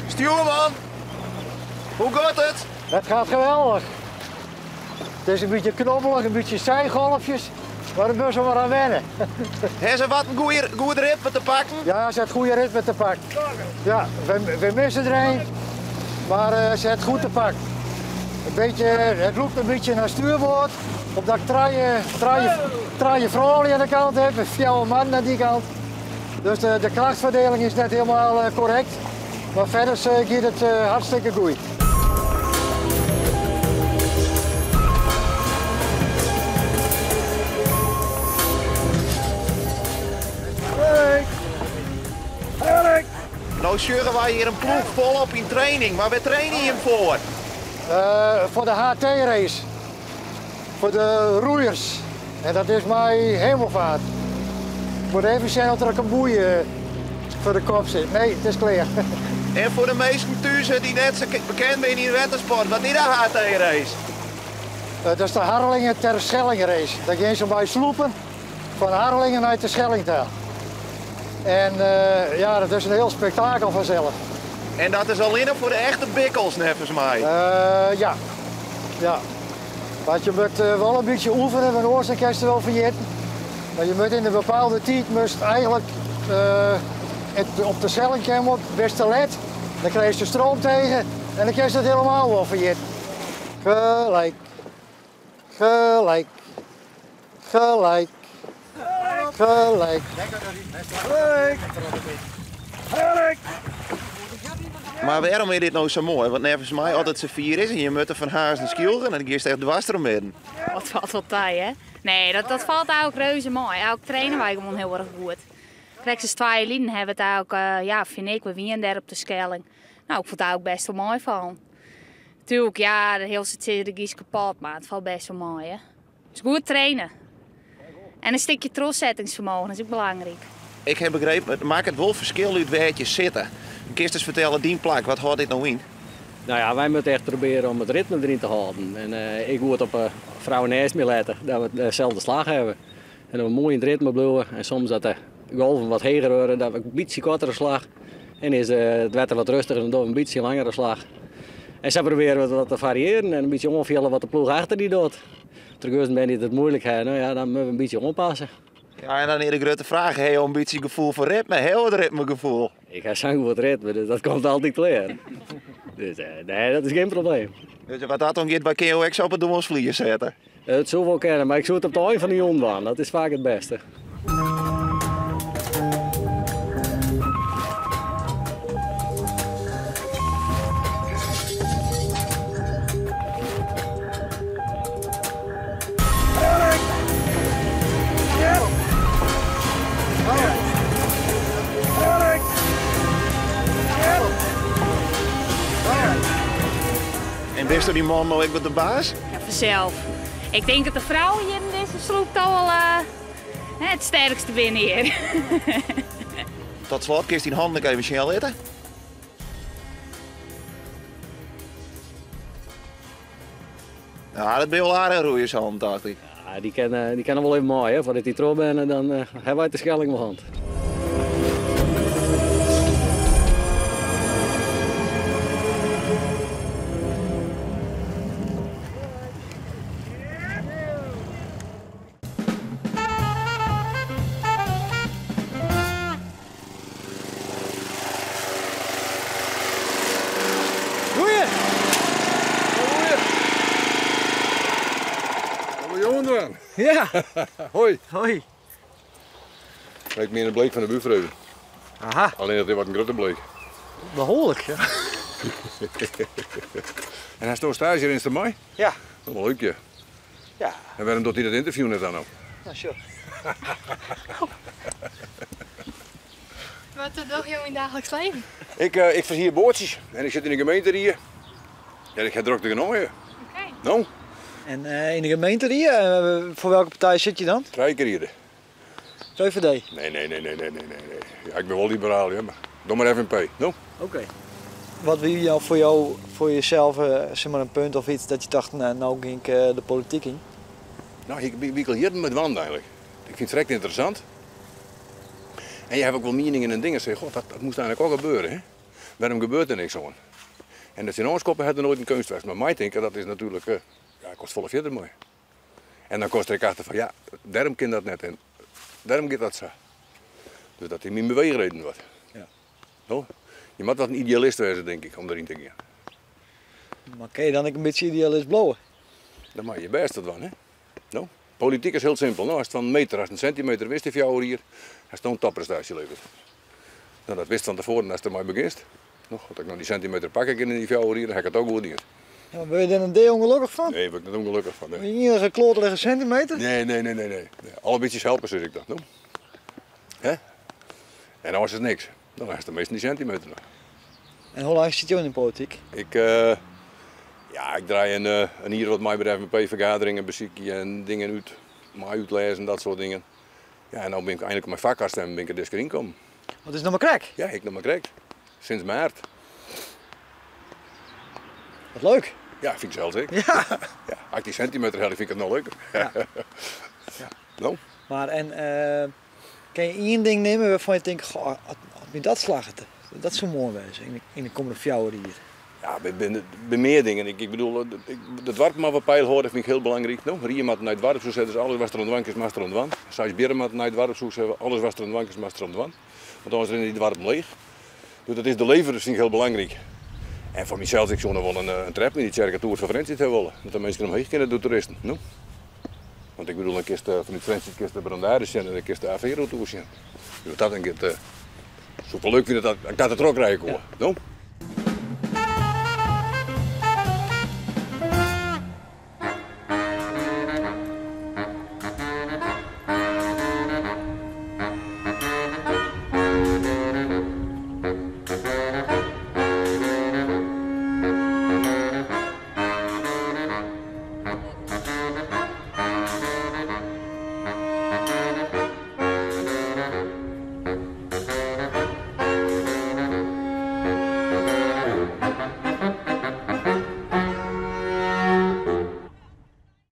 Stuurman, hoe gaat het? Het gaat geweldig. Het is een beetje knobbelig, een beetje zijgolfjes, maar daar moeten we maar aan wennen. Hebben ze wat een goede ritme te pakken? Ja, ze heeft goede ritme te pakken. Ja, we missen er een, maar ze heeft goed te pakken. Het loopt een beetje naar stuurboord, omdat ik traaie vrouwen aan de kant heb en 4 mannen aan die kant. Dus de krachtverdeling is net helemaal correct. Maar verder gaat het hartstikke goed. Nou zeuren wij hier een ploeg volop in training, maar waar trainen je hem voor? Voor de HT-race. Voor de roeiers. En dat is mijn hemelvaart. Ik moet even zien dat er een boei voor de kop zit. Nee, het is klaar. En voor de meesten thuis die net zo bekend zijn in de wintersport, wat is dat HT-race? Dat is de Harlingen ter Schelling race. Daar gaan ze bij sloepen van Harlingen naar de Schellingtaal. En ja, dat is een heel spektakel vanzelf. En dat is alleen voor de echte bikkels, nevens mij. Ja. Want je moet wel een beetje oefenen, want anders kan je het wel vergeten. Maar je moet in een bepaalde tijd eigenlijk op de Schelling komen, best te let. Dan krijg je de stroom tegen en dan kan je het helemaal wel vergeten. Gelijk. Gelijk. Gelijk. Gelijk. Gelijk. Maar waarom is dit nou zo mooi? Want nevens mij altijd z'n 4 is en je moet er van Haas naar Skielgen en dan ga je echt dwars erom midden. Wat valt wel taai, hè? Nee, dat valt ook reuze mooi. Ook trainen wij gewoon heel erg goed. Kijk, ze 2 lieden hebben het ook, ja, vind ik, we winnen daar op de Schelling. Nou, ik vond het ook best wel mooi van. Tuurlijk, ja, de hele zit is kapot, maar het valt best wel mooi, hè? Dus goed trainen. En een stukje troszettingsvermogen is ook belangrijk. Ik heb begrepen, het maakt het wel verschil uit waar je zitten. Kun je eens vertellen, die plak, wat houdt dit nou in? Nou ja, wij moeten echt proberen om het ritme erin te houden. En ik moet op vrouwen naast me letten dat we dezelfde slag hebben. En dat we mooi in het ritme blijven. En soms dat de golven wat hoger worden, dat we een beetje kortere slag. En is het wetter wat rustiger en dan een beetje langere slag. En zo proberen we wat te variëren en een beetje onvullen wat de ploeg achter die doet. Terwijl ben je het moeilijk hebben, nou ja, dan moeten we een beetje oppassen. Ja, en dan is de grote vraag, heb je een beetje gevoel voor ritme? Heel het ritmegevoel. Ik ga zang voor het ritme, dus dat komt altijd klaar. Dus nee, dat is geen probleem. Dus wat dat dan gaat bij KOX op het doelsvliegen zetten? Het zou wel kennen, maar ik zou het op de eind van die ondwaan. Dat is vaak het beste. En wist er die man nou ik met de baas? Ja, vanzelf. Ik denk dat de vrouw hier in deze sloep toch wel het sterkste binnen hier. Tot slot, kun je die handen even snel eten? Ja, dat ben je wel aardig roeiershand, dacht ik. Ja, die kennen wel even mooi, hè. Voordat die trouw ben en dan hebben wij de Schelling in hand. Ja. Hoi. Hoi. Ik ben een bleek van de buurvrouw. Aha. Alleen dat is wat een grote bleek. Behoorlijk, ja. En hij stond stage hier in de mei? Ja. Dat is wel leuk, ja. Ja. En waarom doet hij dat interview net dan ook? Ja, sure. Wat doe je in het dagelijks leven? Ik versier bootjes en ik zit in de gemeente hier. Ja, ik ga druk te genomen. Oké. Nou, En in de gemeente hier, voor welke partij zit je dan? rijker hier. VVD. Nee. Ja, ik ben wel liberaal, ja, maar doe maar even een P. Nou? Oké. Wat wil voor jezelf zeg maar een punt of iets dat je dacht, nou ging ik de politiek in? Nou, ik wikkel hier met wand eigenlijk. Ik vind het recht interessant. En je hebt ook wel meningen en dingen. Zeg, god, dat moest eigenlijk ook gebeuren. Hè? waarom gebeurt er niks aan? En dat zijn aanskoppen hadden nooit een kunstwerk. Maar mij denken dat is natuurlijk, kost volle verder mooi. En dan kost ik achter van ja, daarom kan dat net en daarom gaat dat zo. Dus dat in mijn beweegreden wordt. Ja. No? Je moet wat een idealist wezen, denk ik, om erin te gaan. Maar kan je dan ook een beetje idealist blowen? Dan maak je je best van, hè? No? Politiek is heel simpel. Nou, als het van een meter, als een centimeter wist, die jou hier, als het een topprestatie levert. Nou, dat wist van tevoren als het er maar begint. Nog, als ik nog die centimeter pak in die jou hier, dan heb ik het ook goed hier. Ja, maar ben je er een deel ongelukkig van? Nee, ben ik er ongelukkig van. Nee. Ben je hier gekloterige centimeter? Nee. Alle beetjes helpen, zeg ik dat. No? Hè? En dan is het niks. Dan is het meestal die centimeter nog. En hoe lang zit je in de politiek? Ik draai een hier wat mij betreft een P-vergaderingen, beziekje en dingen uit, mij uitlezen, dat soort dingen. Ja, en nu ben ik eindelijk op mijn vakkast en ben ik er dus erin gekomen. Wat is nog maar krek? Ja, ik nog maar correct. Sinds maart. Wat leuk. Ja, vind ik zelfs ik. Ja. Ja, als ik die centimeter heb, vind ik het nog leuker. Ja. Ja. Nou? Maar en kan je één ding nemen waarvan je denkt, goh, had me dat slagen, dat zou mooi wezen in de komende 4 jaar hier. Ja, bij meer dingen. Ik bedoel, het dorp maar wat pijl horen vind ik heel belangrijk. Nou, Riem had naar het dorp zo zetten, dus alles wat er aan de wank is, maar er aan de wand. Zij Bierm had naar het dorp zo zetten, alles wat er aan de wank is, maar er aan de wand. Want dan is er in het dorp leeg. Dus dat is de lever, dat vind ik heel belangrijk. En voor mezelf, ik zou nog wel een trap in die Tjerke Tour van Friendship hebben willen. Dat de mensen omheen kunnen doen toeristen. Nou? Want ik bedoel, een kist van die Friendship de Brandaris en een kist de Avero Tour zien. Dus dat denk ik, super leuk vind ik dat ik er ook rijden kon. No?